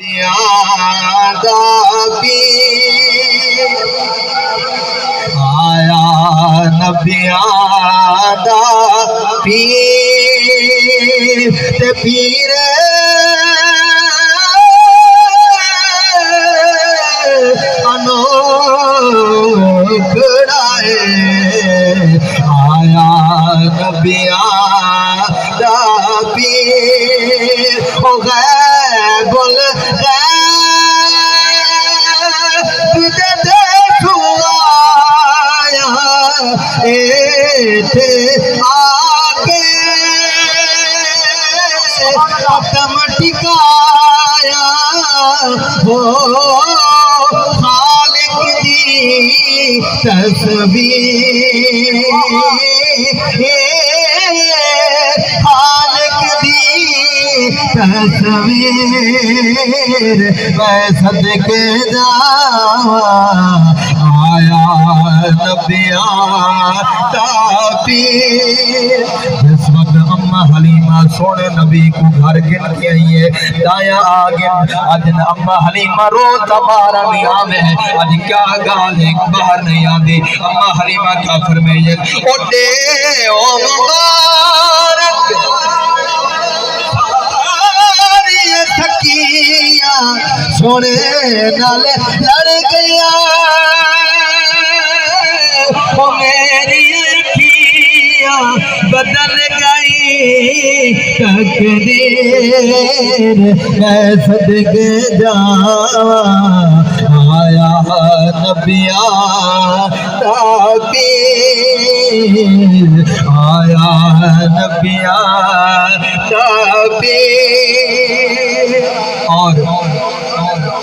آیا نبیاں دا پیر تے پیر انوکھڑا ہے آیا نبیاں دا پیر او غیب ایتھے آکے قدم ٹکایا ہو خالق دی تصویر خالق دی تصویر میں صدقے جاواں آیا نبیاں دا پیر جس وقت اماں حلیمہ سونے نبی کو گھر گن کے آئیے دایا آگن آج اماں حلیمہ روتا بارا نہیں آوے آج کیا گالے باہر نہیں آدھی اماں حلیمہ کیا فرمائیے او دے او مبارک سکیاں سونے نال لڑ گیا او میری اکھیاں بدل گئی تقدیر میں صدقے جاواں آیا نبیاں دا پیر آیا نبیاں دا پیر اور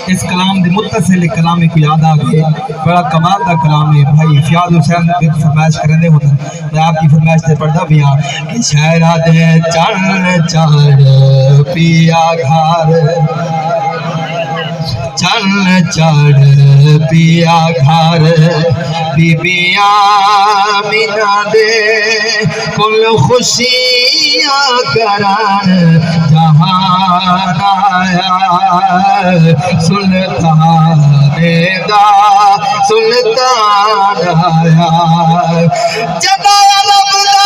اس کلام دے متصل کلام کو یاد آ گئے بڑا کمال دا کلام ہے بھائی فیاض حسین فرمائش کرنے ہوتا میں آپ کی فرمائش سے پڑھتا بھی ہاں کہ شہرہ دے چڑھ چڑھ پیا گھر چڑھ چڑھ پیا گھر بی بیاں آمینہ دے کل خوشیاں کران جہان آیا سلطان دا سلطان آیا جدا رب دا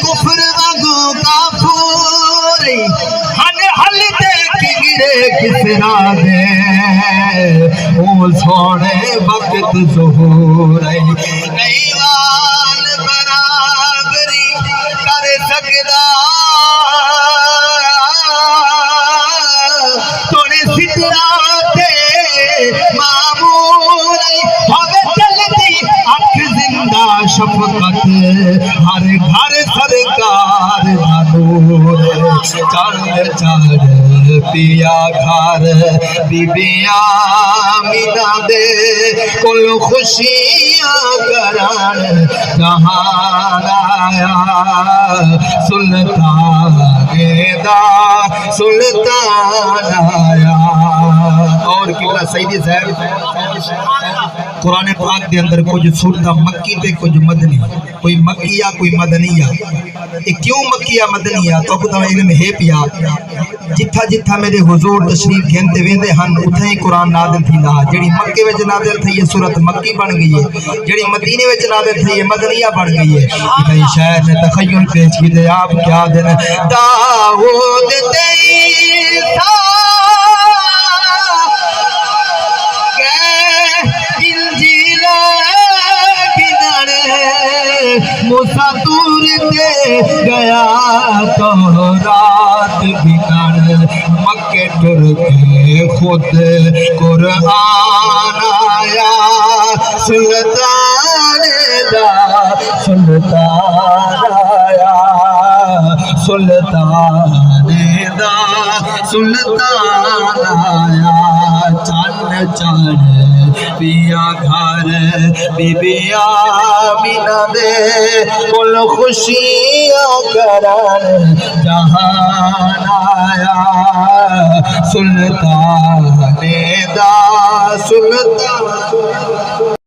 کفر وانگو کافوری ہن حل دے گرے کسرا دے او سونے وقت ظہور نیوان برابری کر سکدا توڑے سترا تے معمول ہوے جلدی اکھ زندہ شفقت ہر گھر سرکار دا نور چڑھ چڑھ پیا گھر بی بیاں آمینہ دے کل خوشیاں کران جہان آیا سلطان دا سلطان آیا اور قبلہ سیدی صاحب قرآن پاک دے اندر کچھ سورتہ مکی تے کچھ مدنی کوئی مکیہ کوئی مدنیہ یہ کیوں مکیہ مدنیہ تو کتا میں علم ہے پیا جتھا جتھا میرے حضور تشریف گھنتے ویندے ہن اتھا ہی قرآن نازل تھی نا جڑی مکے وچ نازل تھی یہ سورت مکی بن گئی ہے جڑی مدینے وچ نازل تھی یہ مدنیہ بن گئی ہے کہیں شاعر نے تخیل پیش کی دے آپ کیا دن داؤد تیسا موسیٰ دور دے گیا تو رات بگڑ مکے ٹر کے خود قرآن آیا سلطان دا سلطان آیا سلطان دا سلطان آیا چڑھ چڑھ پیا گھر بی بیاں آمینہ دے کل خوشیاں کران جہان آیا سلطان دا سلطان